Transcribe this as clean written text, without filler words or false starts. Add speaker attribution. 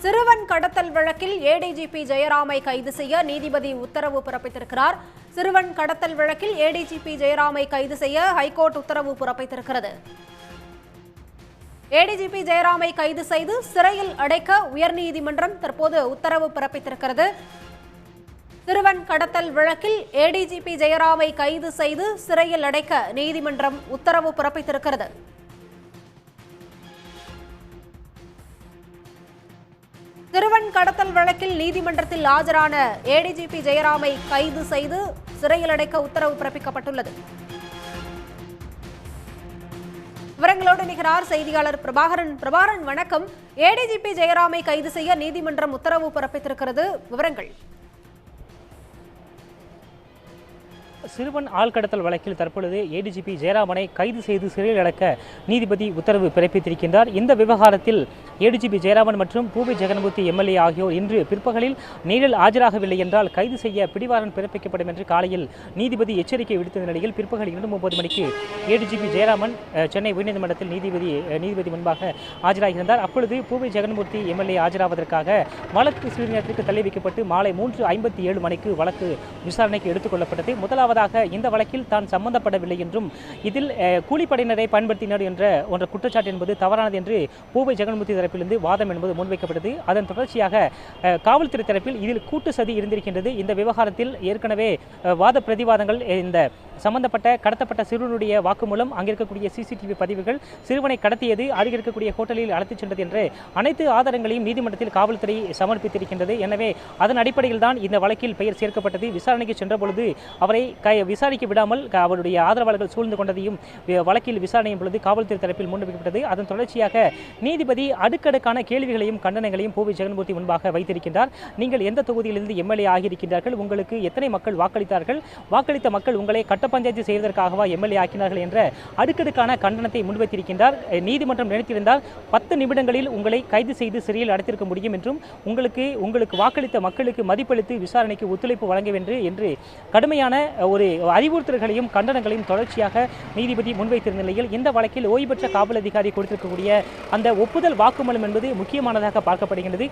Speaker 1: சிறுவன் கடத்தல் வழக்கில் ஏடிஜிபி ஜெயராமை கைது செய்ய நீதிபதி உத்தரவு பிறப்பித்திருக்கிறார். சிறுவன் கடத்தல் வழக்கில் ஏடிஜிபி ஜெயராமை கைது செய்ய ஹைகோர்ட் உத்தரவு பிறப்பித்திருக்கிறது. ஏடிஜிபி ஜெயராமை கைது செய்து சிறையில் அடைக்க உயர்நீதிமன்றம் தற்போது உத்தரவு பிறப்பித்திருக்கிறது. சிறுவன் கடத்தல் வழக்கில் ஏடிஜிபி ஜெயராமை கைது செய்து சிறையில் அடைக்க நீதிமன்றம் உத்தரவு பிறப்பித்திருக்கிறது. சிறுவன் கடத்தல் வழக்கில் நீதிமன்றத்தில் ஆஜரான ஏடிஜிபி ஜெயராமை கைது செய்து சிறையில் அடைக்க உத்தரவு பிறப்பிக்கப்பட்டுள்ளது. விவரங்களோடு நிகரார் செய்தியாளர் பிரபாகரன். வணக்கம். ஏடிஜிபி ஜெயராமை கைது செய்ய நீதிமன்றம் உத்தரவு பிறப்பித்திருக்கிறது, விவரங்கள்.
Speaker 2: சிறுவன் ஆள்கடத்தல் வழக்கில் தற்பொழுது ஏடிஜிபி ஜெயராமனை கைது செய்து சிறையில் அடைக்க நீதிபதி உத்தரவு பிறப்பித்திருக்கின்றார். இந்த விவகாரத்தில் ஏடிஜிபி ஜெயராமன் மற்றும் பூவை ஜெகன்மூர்த்தி எம்எல்ஏ ஆகியோர் இன்று பிற்பகலில் நேரில் ஆஜராகவில்லை என்றால் கைது செய்ய பிடிவாரண்ட் பிறப்பிக்கப்படும் என்று காலையில் நீதிபதி எச்சரிக்கை விடுத்த நிலையில் பிற்பகல் 2:30 மணிக்கு ஏடிஜிபி ஜெயராமன் சென்னை உயர்நீதிமன்றத்தில் நீதிபதி முன்பாக ஆஜராகியிருந்தார். அப்பொழுது பூவை ஜெகன்மூர்த்தி எம்எல்ஏ ஆஜராவதற்காக வழக்கு சிறிது நேரத்திற்கு தள்ளி வைக்கப்பட்டு மாலை 3:57 மணிக்கு வழக்கு விசாரணைக்கு எடுத்துக் கொள்ளப்பட்டது. முதலாவதாக இந்த வழக்கில் தான் சம்பந்தப்படவில்லை என்றும் இதில் கூலிப்படையினரை பயன்படுத்தினர் என்ற ஒன்ற குற்றச்சாட்டு என்பது தவறானது என்று பூவை ஜெகன்மூர்த்தி தரப்பிலிருந்து வாதம் என்பது முன்வைக்கப்பட்டது. அதன் தொடர்ச்சியாக காவல்துறை தரப்பில் இதில் கூட்டு சதி இருந்திருக்கின்றது. இந்த விவகாரத்தில் ஏற்கனவே வாத பிரதிவாதங்கள் இந்த சம்பந்தப்பட்ட கடத்தப்பட்ட சிறுவனுடைய வாக்குமூலம், அங்கிருக்கக்கூடிய சிசிடிவி பதிவுகள், சிறுவனை கடத்தியது, அருகில் இருக்கக்கூடிய ஹோட்டலில் அழைத்துச் சென்றது என்ற அனைத்து ஆதாரங்களையும் நீதிமன்றத்தில் காவல்துறை சமர்ப்பித்திருக்கின்றது. எனவே அதன் அடிப்படையில் தான் இந்த வழக்கில் பெயர் சேர்க்கப்பட்டது. விசாரணைக்கு சென்ற பொழுது அவரை விசாரிக்க விடாமல் அவருடைய ஆதரவாளர்கள் சூழ்ந்து கொண்டதையும் வழக்கில் விசாரணையின் பொழுது காவல்துறை தரப்பில் முன்வைக்கப்பட்டது. அதன் தொடர்ச்சியாக நீதிபதி அடுக்கடுக்கான கேள்விகளையும் கண்டனங்களையும் பூவை ஜெகன்மூர்த்தி முன்பாக வைத்திருக்கின்றார். நீங்கள் எந்த தொகுதியிலிருந்து எம்எல்ஏ ஆகியிருக்கின்றார்கள், உங்களுக்கு எத்தனை மக்கள் வாக்களித்தார்கள், வாக்களித்த மக்கள் உங்களை கட்ட பஞ்சாயத்து செய்வதற்காகவா எம்எல்ஏ ஆக்கினார்கள் என்ற அடுக்கடுக்கான கண்டனத்தை முன்வைத்திருக்கின்றார். நீதிமன்றம் நினைத்திருந்தால் 10 நிமிடங்களில் உங்களை கைது செய்து சிறையில் அடைத்திருக்க முடியும் என்றும் உங்களுக்கு வாக்களித்த மக்களுக்கு மதிப்பளித்து விசாரணைக்கு ஒத்துழைப்பு வழங்க வேண்டும் என்று கடுமையான ஒரு அறிவுறுத்தல்களையும் கண்டனங்களையும் தொடர்ச்சியாக நீதிபதி முன்வைத்திருந்த நிலையில் இந்த வழக்கில் ஓய்வு பெற்ற காவல் அதிகாரி கொடுத்திருக்கக்கூடிய அந்த ஒப்புதல் வாக்குமூலம் என்பது முக்கியமானதாக பார்க்கப்படுகிறது.